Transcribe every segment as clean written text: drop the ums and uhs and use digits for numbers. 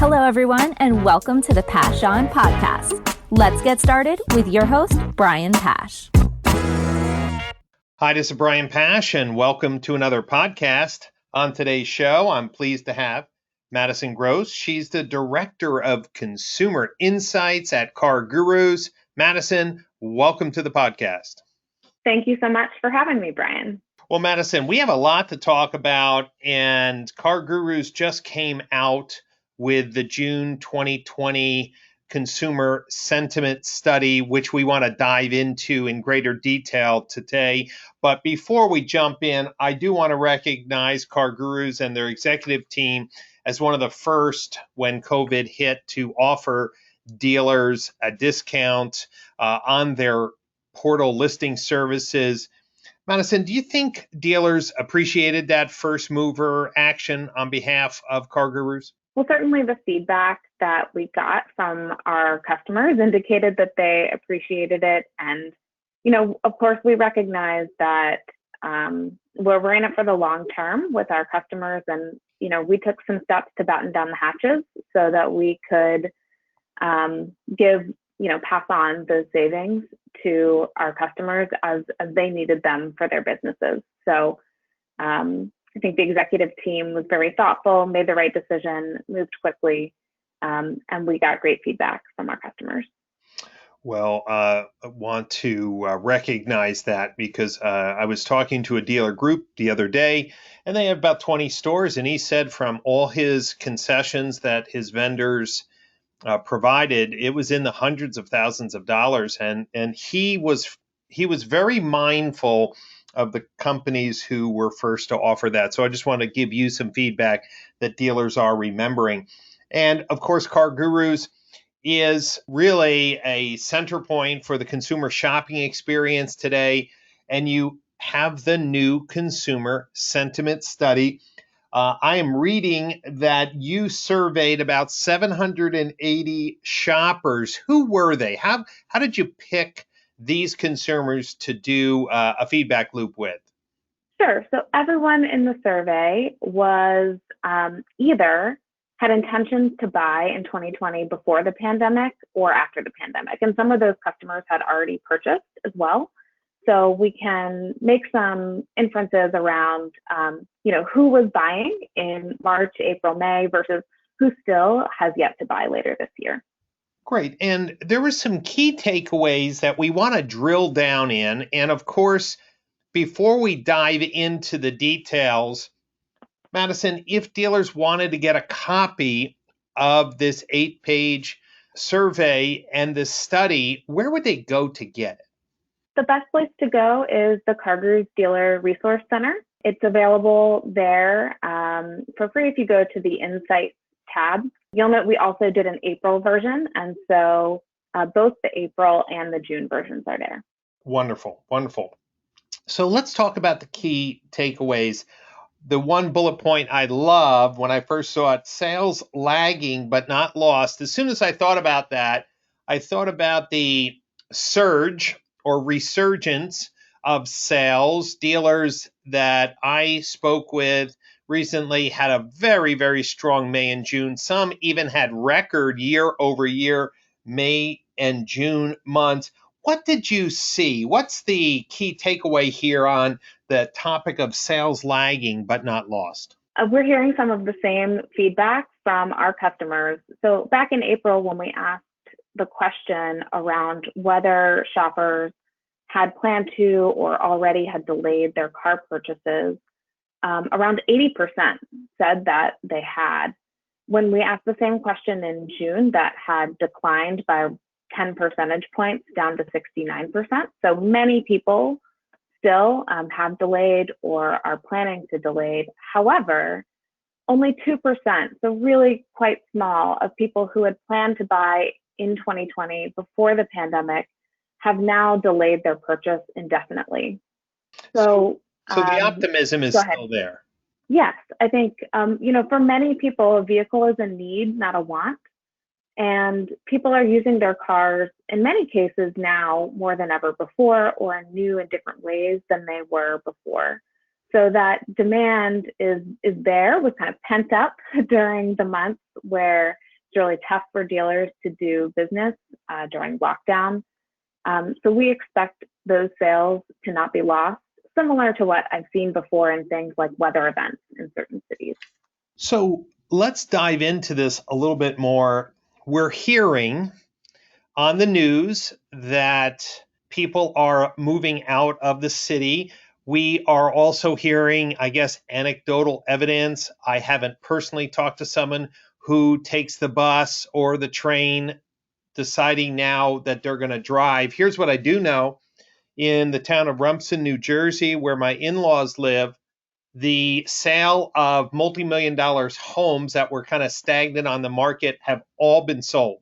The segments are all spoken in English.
Hello, everyone, and welcome to the Pash On podcast. Let's get started with your host, Brian Pash. Hi, this is Brian Pash, and welcome to another podcast. On today's show, I'm pleased to have Madison Gross. She's the Director of Consumer Insights at CarGurus. Madison, welcome to the podcast. Thank you so much for having me, Brian. Well, Madison, we have a lot to talk about, and CarGurus just came out with the June 2020 Consumer Sentiment Study, which we want to dive into in greater detail today. But before we jump in, I do want to recognize CarGurus and their executive team as one of the first, when COVID hit, to offer dealers a discount on their portal listing services. Madison, do you think dealers appreciated that first mover action on behalf of CarGurus? Well, certainly the feedback that we got from our customers indicated that they appreciated it. And, of course, we recognize that we're in it for the long term with our customers. And, we took some steps to batten down the hatches so that we could pass on those savings to our customers as they needed them for their businesses. So I think the executive team was very thoughtful, made the right decision, moved quickly, and we got great feedback from our customers. Well, I want to recognize that because I was talking to a dealer group the other day, and they have about 20 stores, and he said from all his concessions that his vendors provided, it was in the hundreds of thousands of dollars, and he was very mindful of the companies who were first to offer that. So I just want to give you some feedback that dealers are remembering. And of course, CarGurus is really a center point for the consumer shopping experience today. And you have the new Consumer Sentiment Study. I am reading that you surveyed about 780 shoppers. Who were they? How did you pick these consumers to do a feedback loop with? Sure. So everyone in the survey was either had intentions to buy in 2020 before the pandemic or after the pandemic. And some of those customers had already purchased as well. So we can make some inferences around, who was buying in March, April, May versus who still has yet to buy later this year. Great. And there were some key takeaways that we want to drill down in. And of course, before we dive into the details, Madison, if dealers wanted to get a copy of this 8-page survey and this study, where would they go to get it? The best place to go is the CarGurus Dealer Resource Center. It's available there for free if you go to the Insights tab. You'll note we also did an April version, and so both the April and the June versions are there. Wonderful, wonderful. So let's talk about the key takeaways. The one bullet point I loved when I first saw it, sales lagging but not lost. As soon as I thought about that, I thought about the surge or resurgence of sales. Dealers that I spoke with recently had a very, very strong May and June. Some even had record year over year May and June months. What did you see? What's the key takeaway here on the topic of sales lagging but not lost? We're hearing some of the same feedback from our customers. So back in April, when we asked the question around whether shoppers had planned to or already had delayed their car purchases, around 80% said that they had. When we asked the same question in June, that had declined by 10 percentage points down to 69%. So many people still have delayed or are planning to delay. However, only 2%, so really quite small, of people who had planned to buy in 2020 before the pandemic have now delayed their purchase indefinitely. So the optimism is still there. Yes, I think, for many people, a vehicle is a need, not a want. And people are using their cars in many cases now more than ever before, or in new and different ways than they were before. So that demand is there, was kind of pent up during the months where really tough for dealers to do business during lockdown. So we expect those sales to not be lost, similar to what I've seen before in things like weather events in certain cities. So let's dive into this a little bit more. We're hearing on the news that people are moving out of the city. We are also hearing, I guess, anecdotal evidence. I haven't personally talked to someone who takes the bus or the train, deciding now that they're going to drive. Here's what I do know. In the town of Rumson, New Jersey, where my in-laws live, the sale of multi-million dollar homes that were kind of stagnant on the market have all been sold.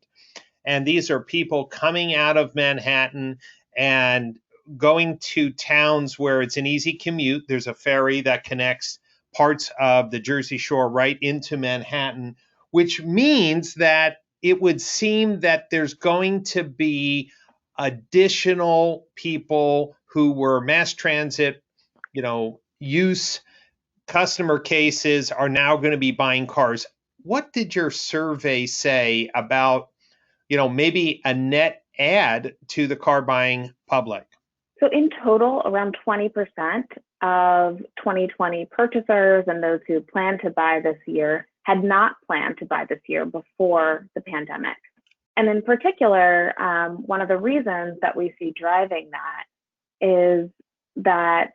And these are people coming out of Manhattan and going to towns where it's an easy commute. There's a ferry that connects parts of the Jersey Shore right into Manhattan, which means that it would seem that there's going to be additional people who were mass transit, use customer cases are now going to be buying cars. What did your survey say about, maybe a net add to the car buying public? So in total, around 20% of 2020 purchasers and those who plan to buy this year had not planned to buy this year before the pandemic. And in particular, one of the reasons that we see driving that is that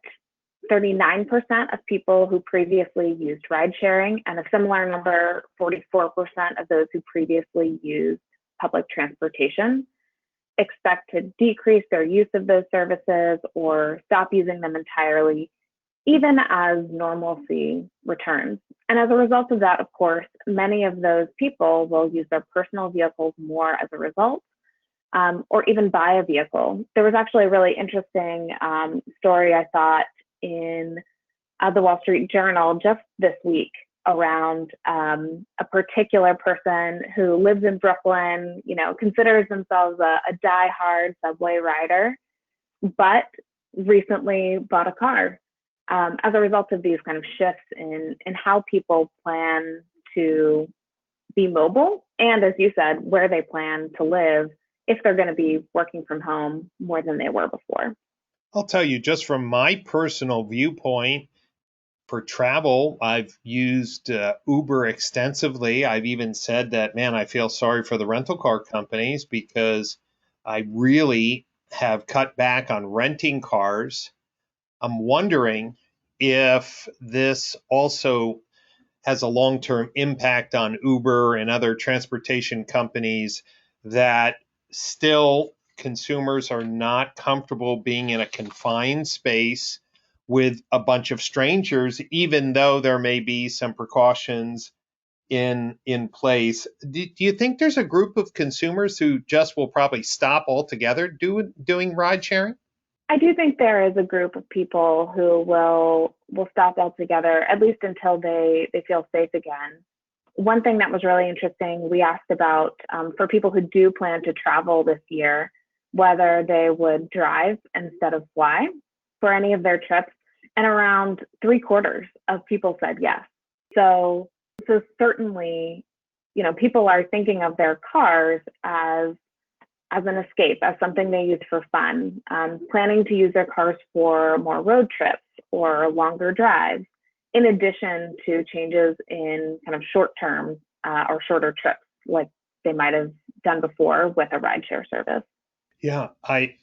39% of people who previously used ride sharing, and a similar number, 44% of those who previously used public transportation, expect to decrease their use of those services or stop using them entirely, even as normalcy returns. And as a result of that, of course, many of those people will use their personal vehicles more as a result, or even buy a vehicle. There was actually a really interesting story, I thought, in the Wall Street Journal just this week around a particular person who lives in Brooklyn, considers themselves a die-hard subway rider, but recently bought a car as a result of these kind of shifts in how people plan to be mobile, and as you said, where they plan to live if they're going to be working from home more than they were before. I'll tell you, just from my personal viewpoint, for travel, I've used Uber extensively. I've even said that, man, I feel sorry for the rental car companies because I really have cut back on renting cars. I'm wondering if this also has a long-term impact on Uber and other transportation companies, that still consumers are not comfortable being in a confined space with a bunch of strangers, even though there may be some precautions in place. Do you think there's a group of consumers who just will probably stop altogether doing ride sharing? I do think there is a group of people who will stop altogether, at least until they feel safe again. One thing that was really interesting, we asked about for people who do plan to travel this year, whether they would drive instead of fly for any of their trips, and around 3/4 of people said yes. So certainly, people are thinking of their cars as an escape, as something they use for fun, planning to use their cars for more road trips or longer drives, in addition to changes in kind of short-term or shorter trips like they might have done before with a rideshare service. Yeah,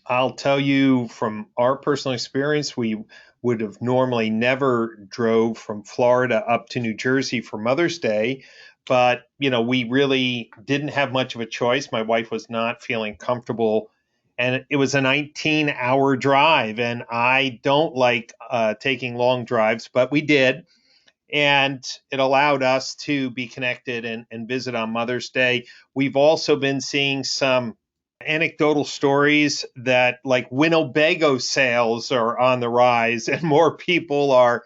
I'll tell you from our personal experience, we would have normally never drove from Florida up to New Jersey for Mother's Day, but we really didn't have much of a choice. My wife was not feeling comfortable, and it was a 19-hour drive, and I don't like taking long drives, but we did. And it allowed us to be connected and visit on Mother's Day. We've also been seeing some anecdotal stories that like Winnebago sales are on the rise and more people are,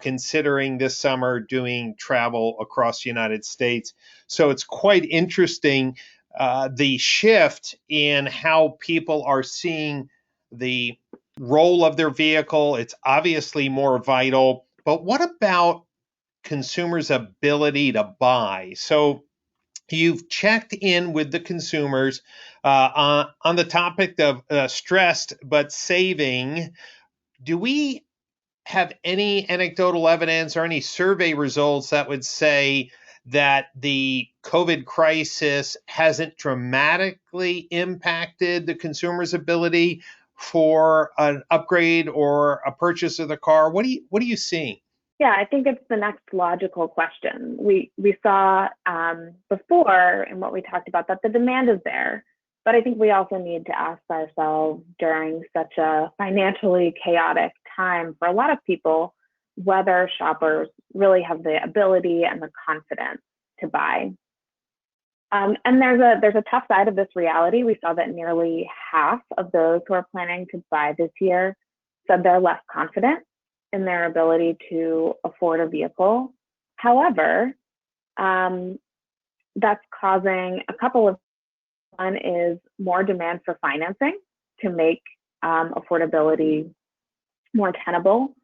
considering this summer doing travel across the United States. So it's quite interesting, the shift in how people are seeing the role of their vehicle. It's obviously more vital, but what about consumers' ability to buy? So you've checked in with the consumers on the topic of stressed but saving. Do we have any anecdotal evidence or any survey results that would say that the COVID crisis hasn't dramatically impacted the consumer's ability for an upgrade or a purchase of the car? What are you seeing? Yeah, I think it's the next logical question. We saw before in what we talked about that the demand is there, but I think we also need to ask ourselves during such a financially chaotic time for a lot of people whether shoppers really have the ability and the confidence to buy. And there's a tough side of this reality. We saw that nearly half of those who are planning to buy this year said they're less confident in their ability to afford a vehicle. However, that's causing a couple of, one is more demand for financing to make affordability more tenable.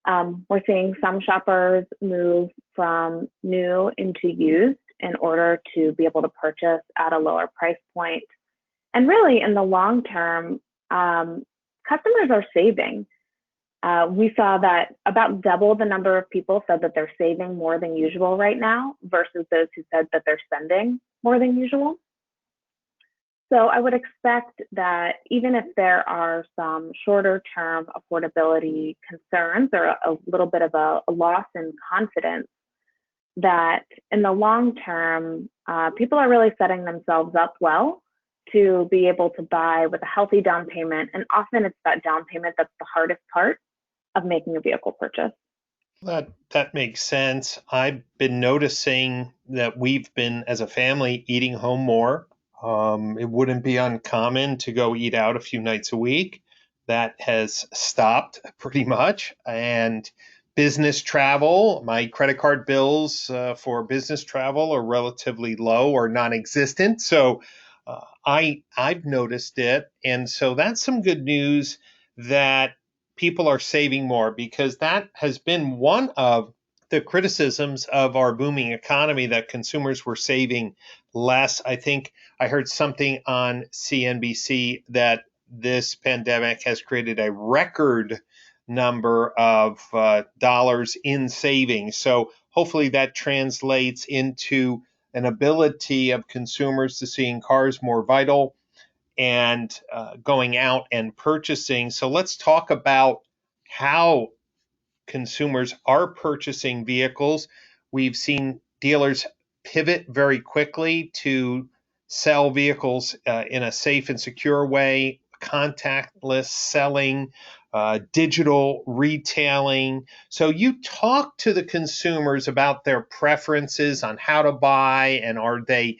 We're seeing some shoppers move from new into used in order to be able to purchase at a lower price point. And really, in the long term, customers are saving. We saw that about double the number of people said that they're saving more than usual right now versus those who said that they're spending more than usual. So I would expect that even if there are some shorter term affordability concerns or a little bit of a loss in confidence, that in the long term, people are really setting themselves up well to be able to buy with a healthy down payment. And often it's that down payment that's the hardest part of making a vehicle purchase. That makes sense. I've been noticing that we've been, as a family, eating home more. It wouldn't be uncommon to go eat out a few nights a week. That has stopped pretty much. And business travel, my credit card bills for business travel are relatively low or non-existent. So I've noticed it. And so that's some good news that people are saving more, because that has been one of the criticisms of our booming economy, that consumers were saving less. I think I heard something on CNBC that this pandemic has created a record number of dollars in savings. So hopefully that translates into an ability of consumers to seeing cars more vital and going out and purchasing. So let's talk about how consumers are purchasing vehicles. We've seen dealers pivot very quickly to sell vehicles in a safe and secure way, contactless selling, digital retailing. So you talk to the consumers about their preferences on how to buy, and are they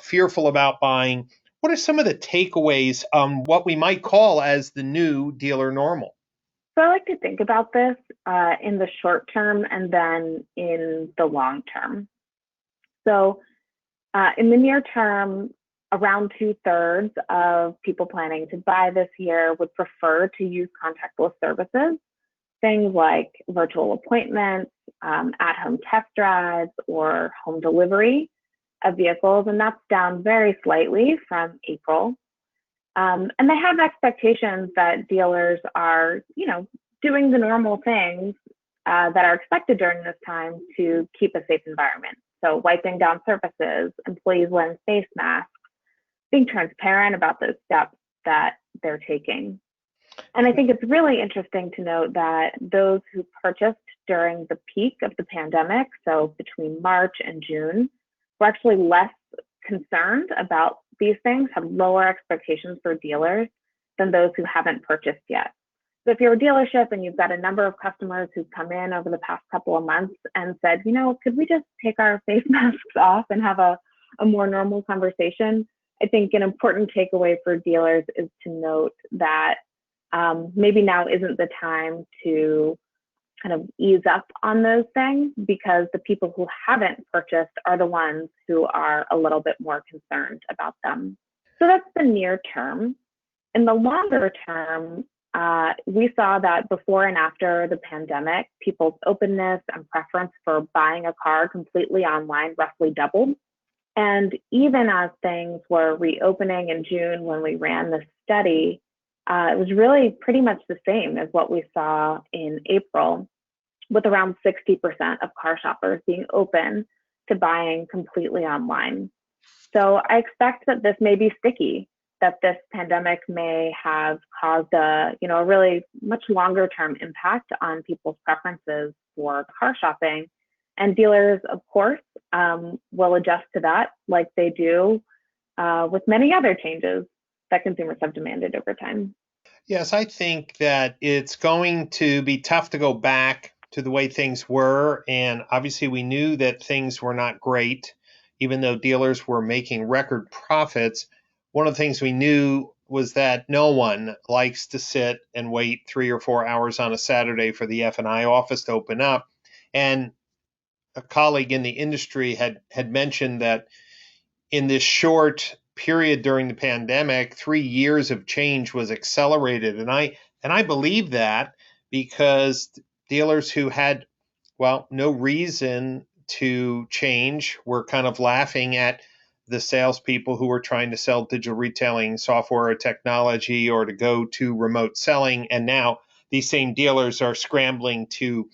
fearful about buying? What are some of the takeaways on what we might call as the new dealer normal? So I like to think about this in the short term and then in the long term. So in the near term, around 2/3 of people planning to buy this year would prefer to use contactless services, things like virtual appointments, at-home test drives, or home delivery of vehicles, and that's down very slightly from April. And they have expectations that dealers are, doing the normal things that are expected during this time to keep a safe environment. So wiping down surfaces, employees wearing face masks, being transparent about those steps that they're taking. And I think it's really interesting to note that those who purchased during the peak of the pandemic, so between March and June, were actually less concerned about these things, have lower expectations for dealers than those who haven't purchased yet. So if you're a dealership and you've got a number of customers who've come in over the past couple of months and said, could we just take our face masks off and have a more normal conversation? I think an important takeaway for dealers is to note that maybe now isn't the time to kind of ease up on those things, because the people who haven't purchased are the ones who are a little bit more concerned about them. So that's the near term. In the longer term, we saw that before and after the pandemic, people's openness and preference for buying a car completely online roughly doubled. And even as things were reopening in June when we ran the study, it was really pretty much the same as what we saw in April, with around 60% of car shoppers being open to buying completely online. So I expect that this may be sticky, that this pandemic may have caused a really much longer term impact on people's preferences for car shopping. And dealers, of course, will adjust to that like they do with many other changes that consumers have demanded over time. Yes, I think that it's going to be tough to go back to the way things were. And obviously, we knew that things were not great, even though dealers were making record profits. One of the things we knew was that no one likes to sit and wait 3 or 4 hours on a Saturday for the F&I office to open up. And a colleague in the industry had mentioned that in this short period during the pandemic, 3 years of change was accelerated. And I believe that, because dealers who had, well, no reason to change were kind of laughing at the salespeople who were trying to sell digital retailing software or technology or to go to remote selling. And now these same dealers are scrambling to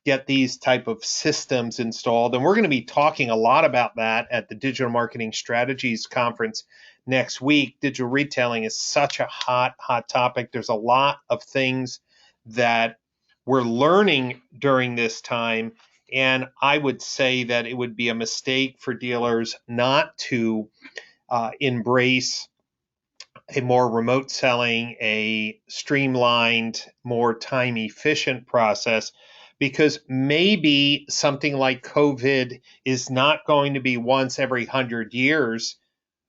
get these type of systems installed. And we're going to be talking a lot about that at the Digital Marketing Strategies Conference next week. Digital retailing is such a hot topic. There's a lot of things that we're learning during this time. And I would say that it would be a mistake for dealers not to embrace a more remote selling, a streamlined, more time efficient process, because maybe something like COVID is not going to be once every 100 years.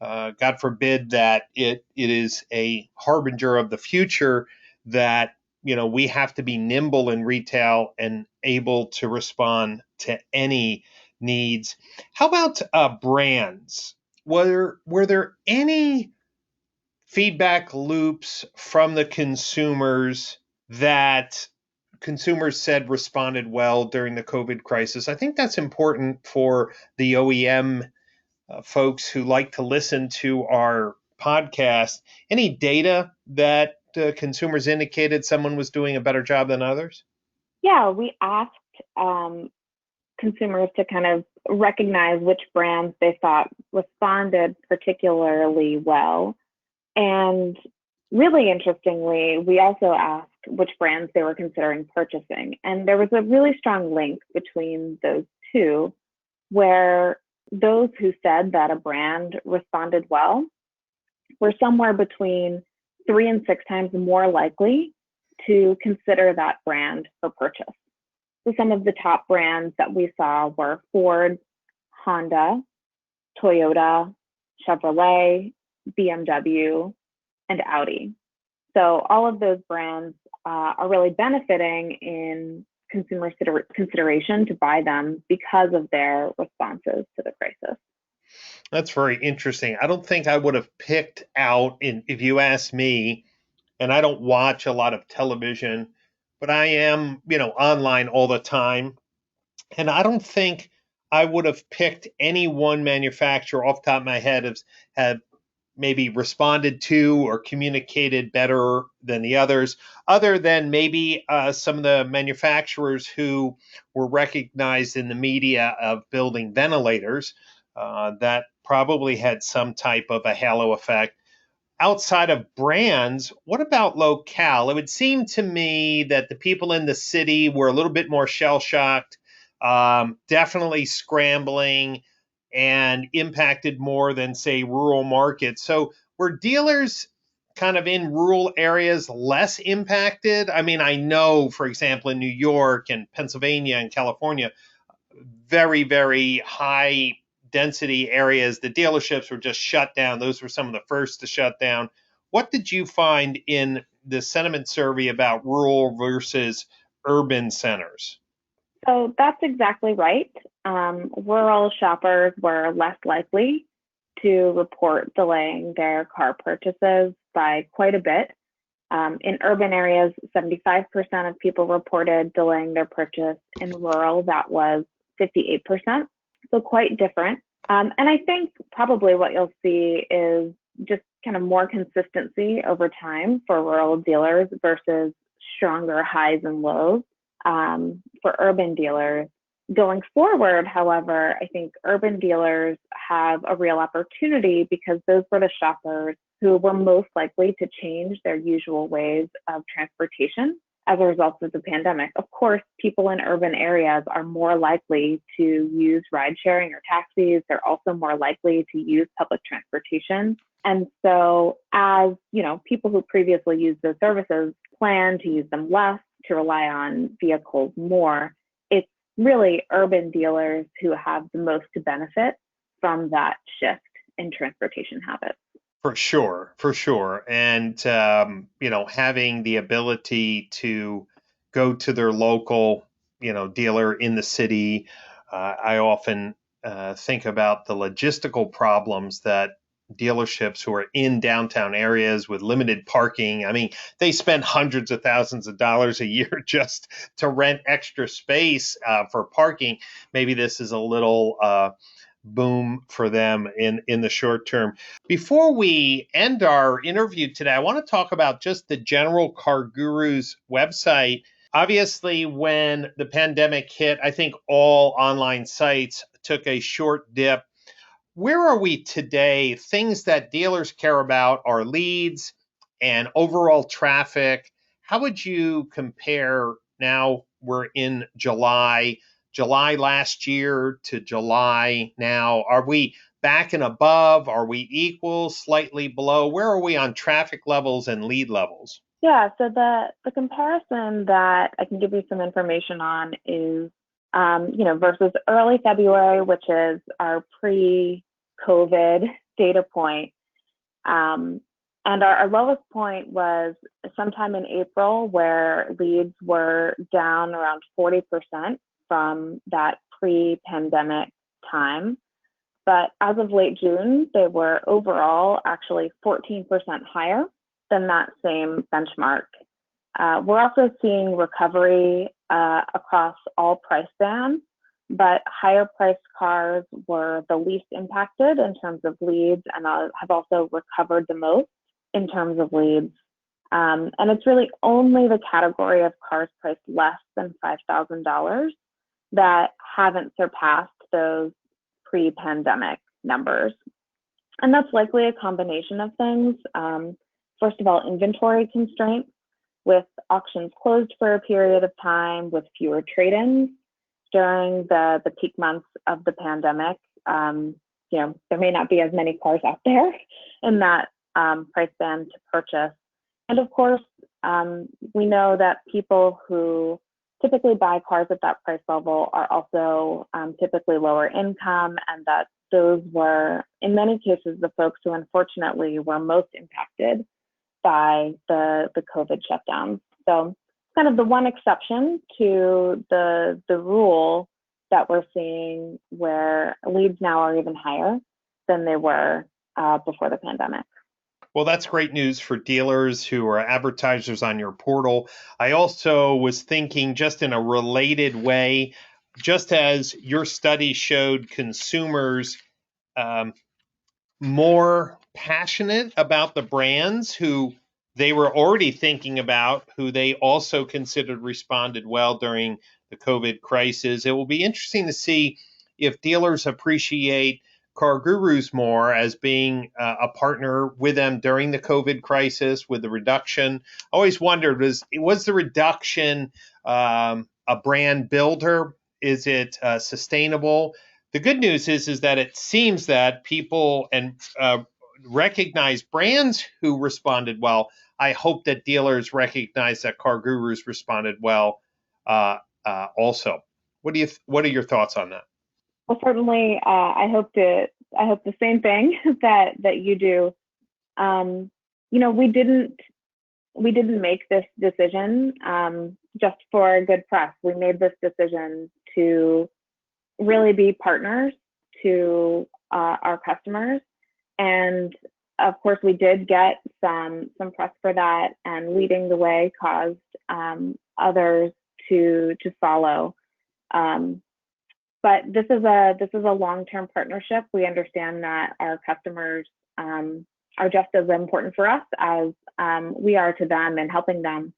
God forbid that it is a harbinger of the future, that we have to be nimble in retail and able to respond to any needs. How about brands? Were there any feedback loops from the consumers that consumers said responded well during the COVID crisis? I think that's important for the OEM folks who like to listen to our podcast. Any data that consumers indicated someone was doing a better job than others? Yeah, we asked consumers to kind of recognize which brands they thought responded particularly well. And really interestingly, we also asked which brands they were considering purchasing. And there was a really strong link between those two, where those who said that a brand responded well were somewhere between 3 and 6 times more likely to consider that brand for purchase. So some of the top brands that we saw were Ford, Honda, Toyota, Chevrolet, BMW, and Audi. So all of those brands are really benefiting in consumer consideration to buy them because of their responses to the crisis. That's very interesting. I don't think I would have picked out, if you ask me, and I don't watch a lot of television, but I am, online all the time. And I don't think I would have picked any one manufacturer off the top of my head have maybe responded to or communicated better than the others, other than maybe some of the manufacturers who were recognized in the media of building ventilators. That probably had some type of a halo effect. Outside of brands, what about locale? It would seem to me that the people in the city were a little bit more shell-shocked, definitely scrambling, and impacted more than, say, rural markets. So were dealers kind of in rural areas less impacted? I mean, I know, for example, in New York and Pennsylvania and California, very, very high density areas, the dealerships were just shut down. Those were some of the first to shut down. What did you find in the sentiment survey about rural versus urban centers? So that's exactly right. Rural shoppers were less likely to report delaying their car purchases by quite a bit. In urban areas, 75% of people reported delaying their purchase. In rural, that was 58%. So quite different. And I think probably what you'll see is just kind of more consistency over time for rural dealers versus stronger highs and lows for urban dealers. Going forward, however, I think urban dealers have a real opportunity because those were the shoppers who were most likely to change their usual ways of transportation as a result of the pandemic. Of course, people in urban areas are more likely to use ride sharing or taxis. They're also more likely to use public transportation. And so as, people who previously used those services plan to use them less, to rely on vehicles more, it's really urban dealers who have the most to benefit from that shift in transportation habits. For sure, for sure. And, having the ability to go to their local, dealer in the city. I often think about the logistical problems that dealerships who are in downtown areas with limited parking. I mean, they spend hundreds of thousands of dollars a year just to rent extra space for parking. Maybe this is a little boom for them in the short term. Before we end our interview today, I want to talk about just the general CarGurus website. Obviously, when the pandemic hit, I think all online sites took a short dip. Where are we today? Things that dealers care about are leads and overall traffic. How would you compare now we're in July last year to July now? Are we back and above? Are we equal, slightly below? Where are we on traffic levels and lead levels? Yeah, so the comparison that I can give you some information on is, versus early February, which is our pre-COVID data point. And our lowest point was sometime in April, where leads were down around 40% from that pre-pandemic time. But as of late June, they were overall actually 14% higher than that same benchmark. We're also seeing recovery across all price bands, but higher priced cars were the least impacted in terms of leads and have also recovered the most in terms of leads. And it's really only the category of cars priced less than $5,000 that haven't surpassed those pre-pandemic numbers. And that's likely a combination of things. First of all, inventory constraints, with auctions closed for a period of time, with fewer trade-ins during the peak months of the pandemic. There may not be as many cars out there in that price band to purchase. And of course, we know that people who typically buy cars at that price level are also typically lower income, and that those were, in many cases, the folks who unfortunately were most impacted by the COVID shutdown. So kind of the one exception to the rule that we're seeing, where leads now are even higher than they were before the pandemic. Well, that's great news for dealers who are advertisers on your portal. I also was thinking, just in a related way, just as your study showed consumers more passionate about the brands who they were already thinking about, who they also considered responded well during the COVID crisis. It will be interesting to see if dealers appreciate CarGurus more as being a partner with them during the COVID crisis with the reduction. I always wondered, was the reduction a brand builder? Is it sustainable? The good news is that it seems that people recognize brands who responded well. I hope that dealers recognize that CarGurus responded well also. What are your thoughts on that? Well, certainly, I hope the same thing that you do. We didn't make this decision just for good press. We made this decision to really be partners to our customers, and of course, we did get some press for that, and leading the way caused others to follow. But this is a long-term partnership. We understand that our customers are just as important for us as we are to them, and helping them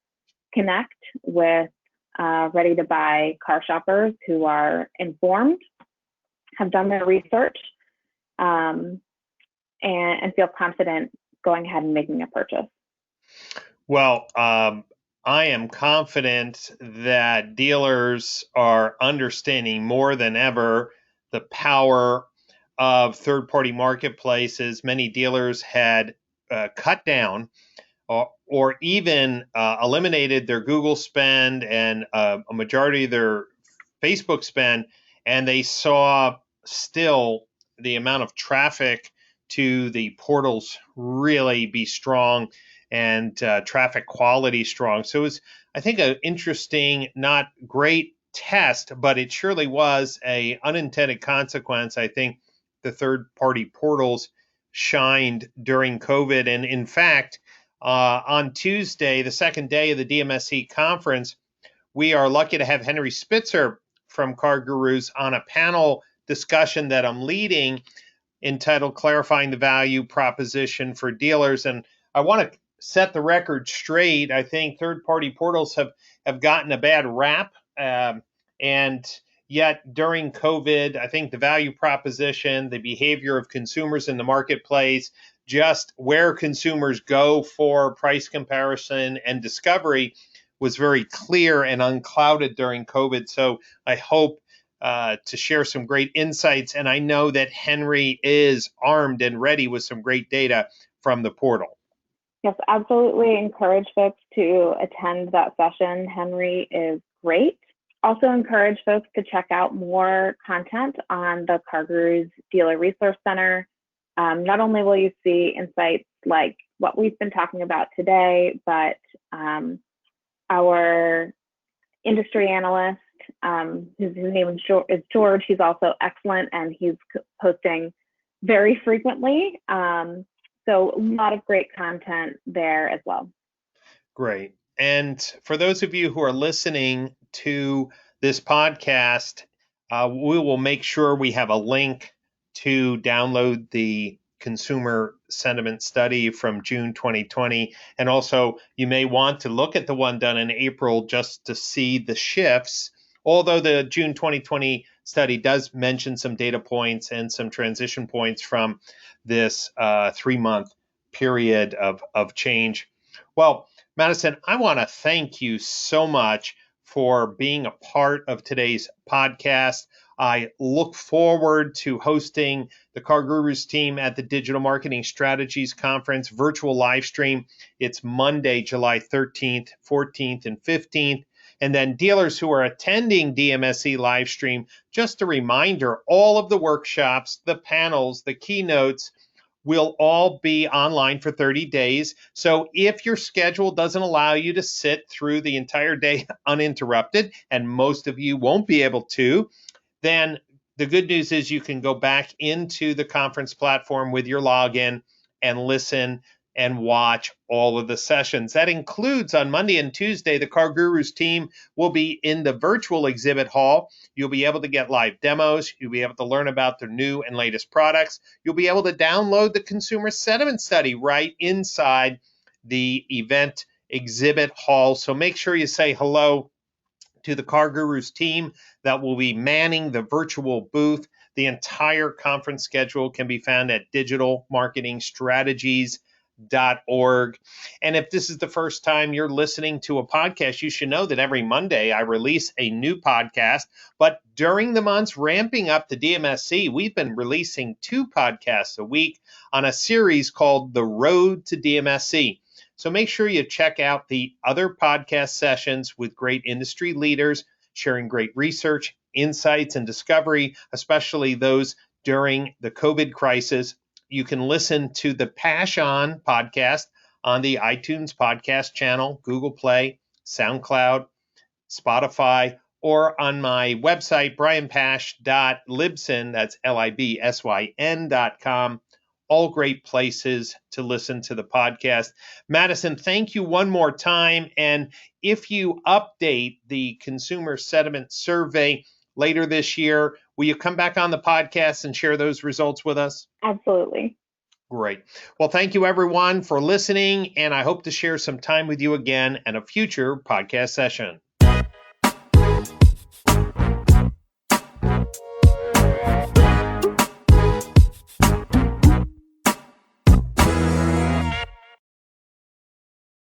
connect with ready-to-buy car shoppers who are informed, have done their research, and feel confident going ahead and making a purchase. Well, I am confident that dealers are understanding more than ever the power of third-party marketplaces. Many dealers had cut down or even eliminated their Google spend and a majority of their Facebook spend, and they saw still the amount of traffic to the portals really be strong and traffic quality strong. So it was, I think, an interesting, not great test, but it surely was a unintended consequence. I think the third-party portals shined during COVID, and in fact, on Tuesday, the second day of the DMSC conference, we are lucky to have Henry Spitzer from CarGurus on a panel discussion that I'm leading entitled Clarifying the Value Proposition for Dealers. And I want to set the record straight. I think third-party portals have gotten a bad rap. And yet during COVID, I think the value proposition, the behavior of consumers in the marketplace, just where consumers go for price comparison and discovery was very clear and unclouded during COVID. So I hope to share some great insights. And I know that Henry is armed and ready with some great data from the portal. Yes, absolutely encourage folks to attend that session. Henry is great. Also encourage folks to check out more content on the CarGurus Dealer Resource Center. Not only will you see insights like what we've been talking about today, but our industry analyst, his name is George. He's also excellent, and he's posting very frequently. So a lot of great content there as well. Great. And for those of you who are listening to this podcast, we will make sure we have a link to download the consumer sentiment study from June 2020. And also, you may want to look at the one done in April just to see the shifts. Although the June 2020 study does mention some data points and some transition points from this 3-month period of change. Well, Madison, I want to thank you so much for being a part of today's podcast. I look forward to hosting the CarGurus team at the Digital Marketing Strategies Conference virtual live stream. It's Monday, July 13th, 14th, and 15th. And then dealers who are attending DMSC live stream, just a reminder, all of the workshops, the panels, the keynotes will all be online for 30 days. So if your schedule doesn't allow you to sit through the entire day uninterrupted, and most of you won't be able to, then the good news is you can go back into the conference platform with your login and listen and watch all of the sessions. That includes on Monday and Tuesday, the CarGurus team will be in the virtual exhibit hall. You'll be able to get live demos. You'll be able to learn about their new and latest products. You'll be able to download the consumer sentiment study right inside the event exhibit hall. So make sure you say hello to the CarGurus team that will be manning the virtual booth. The entire conference schedule can be found at digitalmarketingstrategies.org. And if this is the first time you're listening to a podcast, you should know that every Monday I release a new podcast. But during the months ramping up to DMSC, we've been releasing 2 podcasts a week on a series called The Road to DMSC. So make sure you check out the other podcast sessions with great industry leaders sharing great research, insights, and discovery, especially those during the COVID crisis. You can listen to the Passion podcast on the iTunes podcast channel, Google Play, SoundCloud, Spotify, or on my website, brianpash.libsyn, that's libsyn.com. All great places to listen to the podcast. Madison, thank you one more time. And if you update the consumer sentiment survey later this year, Will you come back on the podcast and share those results with us? Absolutely. Great. Well, thank you everyone for listening, and I hope to share some time with you again in a future podcast session.